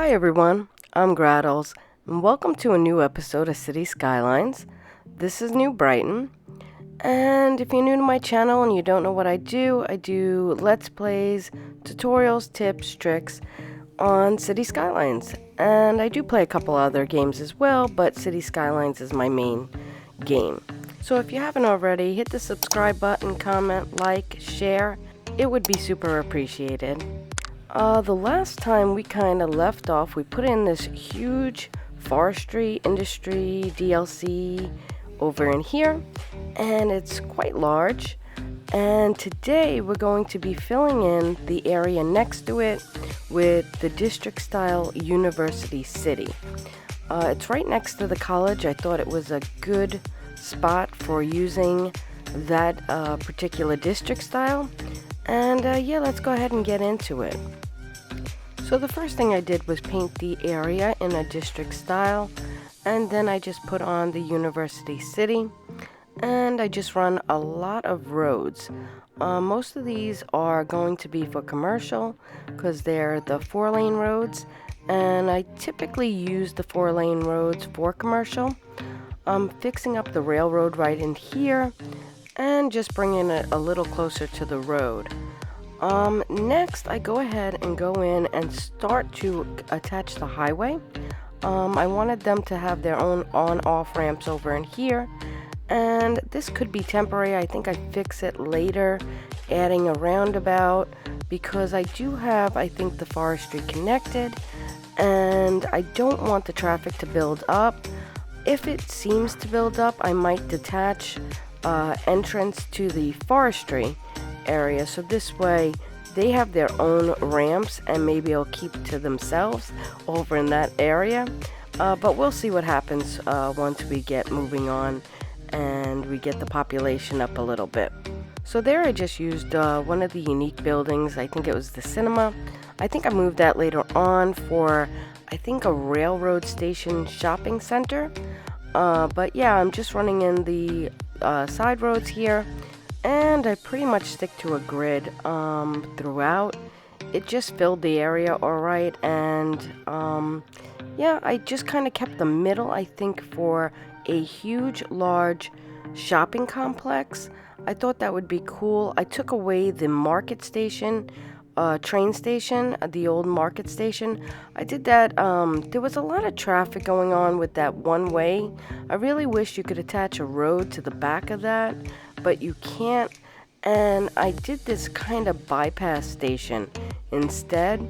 Hi everyone, I'm Grahtles, and welcome to a new episode of City Skylines. This is New Brighton, and if you're new to my channel and you don't know what I do Let's Plays, tutorials, tips, tricks on City Skylines. And I do play a couple other games as well, but City Skylines is my main game. So if you haven't already, hit the subscribe button, comment, like, share. It would be super appreciated. The last time we kind of left off, we put in this huge forestry industry DLC over in here, and it's quite large. And today we're going to be filling in the area next to it with the district style university city. It's right next to the college. I thought it was a good spot for using that particular district style. And yeah, let's go ahead and get into it. So the first thing I did was paint the area in a district style, and then I just put on the university city, and I just run a lot of roads. Most of these are going to be for commercial because they're the 4-lane roads, and I typically use the 4-lane roads for commercial. I'm fixing up the railroad right in here and just bringing it a little closer to the road. Next, I go ahead and go in and start to attach the highway. I wanted them to have their own on-off ramps over in here, and this could be temporary. I think I fix it later, adding a roundabout, because I do have, I think, the forestry connected, and I don't want the traffic to build up. If it seems to build up, I might detach entrance to the forestry area, so this way they have their own ramps and maybe it'll keep to themselves over in that area, but we'll see what happens once we get moving on and we get the population up a little bit. So there I just used one of the unique buildings. I think it was the cinema. I think I moved that later on for, I think, a railroad station shopping center, but yeah, I'm just running in the side roads here. And I pretty much stick to a grid throughout. It just filled the area all right, and yeah, I just kind of kept the middle, I think, for a huge, large shopping complex. I thought that would be cool. I took away the market station, train station, the old market station. I did that. There was a lot of traffic going on with that one way. I really wish you could attach a road to the back of that, but you can't, and I did this kind of bypass station instead.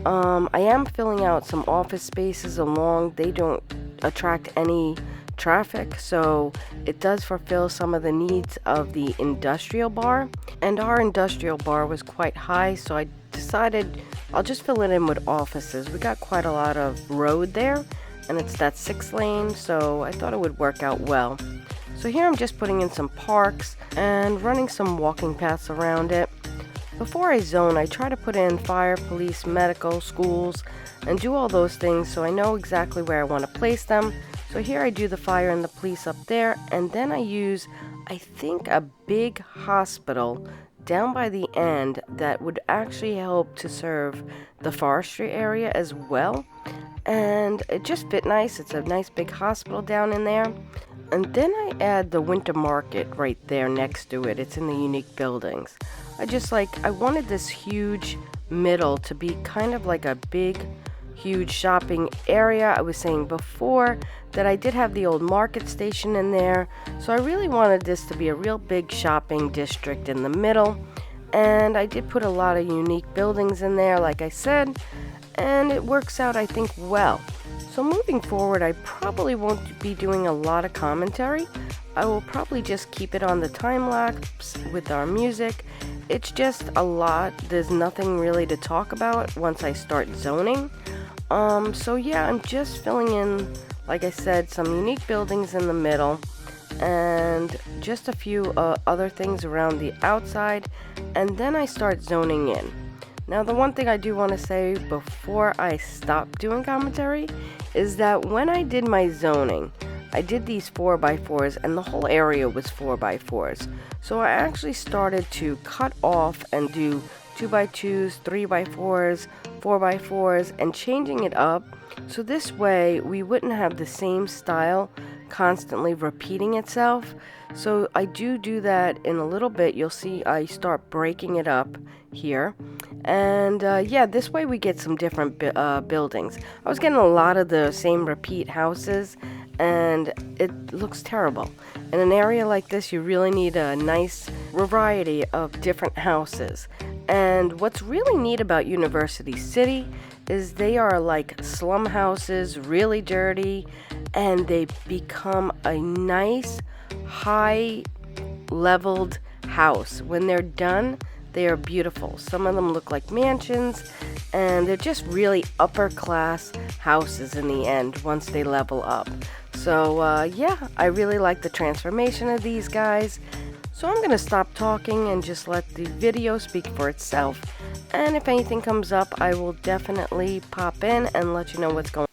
I am filling out some office spaces along. They don't attract any traffic, so it does fulfill some of the needs of the industrial bar, and our industrial bar was quite high, so I decided I'll just fill it in with offices. We got quite a lot of road there, and it's that 6-lane, so I thought it would work out well. So here I'm just putting in some parks and running some walking paths around it. Before I zone, I try to put in fire, police, medical, schools, and do all those things so I know exactly where I want to place them. So here I do the fire and the police up there, and then I use, I think, a big hospital down by the end that would actually help to serve the forestry area as well. And it just fit nice. It's a nice big hospital down in there. And then I add the winter market right there next to it. It's in the unique buildings. I wanted this huge middle to be kind of like a big, huge shopping area. I was saying before that I did have the old market station in there. So I really wanted this to be a real big shopping district in the middle. And I did put a lot of unique buildings in there, like I said, and it works out, I think, well. So moving forward, I probably won't be doing a lot of commentary. I will probably just keep it on the time lapse with our music. It's just a lot. There's nothing really to talk about once I start zoning. So yeah, I'm just filling in, like I said, some unique buildings in the middle and just a few other things around the outside, and then I start zoning in. Now, the one thing I do want to say before I stop doing commentary is that when I did my zoning, I did these 4x4s, and the whole area was 4x4s. So I actually started to cut off and do 2x2s, 3x4s, 4x4s, and changing it up. So this way we wouldn't have the same style constantly repeating itself. So I do that in a little bit. You'll see I start breaking it up here. And yeah, this way we get some different buildings. I was getting a lot of the same repeat houses, and it looks terrible. In an area like this, you really need a nice variety of different houses. And what's really neat about University City is they are like slum houses, really dirty, and they become a nice, high-leveled house. When they're done, they are beautiful. Some of them look like mansions, and they're just really upper-class houses in the end once they level up. So, yeah, I really like the transformation of these guys. So I'm going to stop talking and just let the video speak for itself. And if anything comes up, I will definitely pop in and let you know what's going on.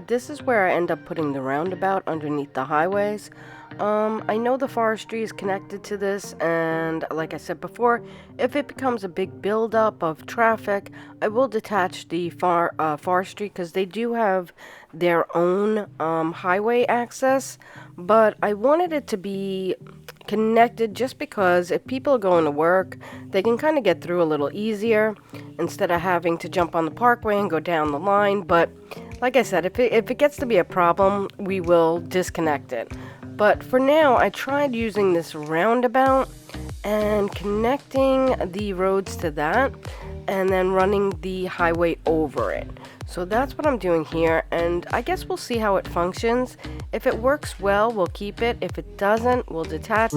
this is where I end up putting the roundabout underneath the highways. I know the forestry is connected to this, and like I said before, if it becomes a big buildup of traffic, I will detach the forestry, because they do have their own highway access, but I wanted it to be connected just because if people are going to work, they can kind of get through a little easier instead of having to jump on the parkway and go down the line. But like I said, if it gets to be a problem, we will disconnect it. But for now, I tried using this roundabout and connecting the roads to that and then running the highway over it. So that's what I'm doing here, and I guess we'll see how it functions. If it works well, we'll keep it. If it doesn't, we'll detach.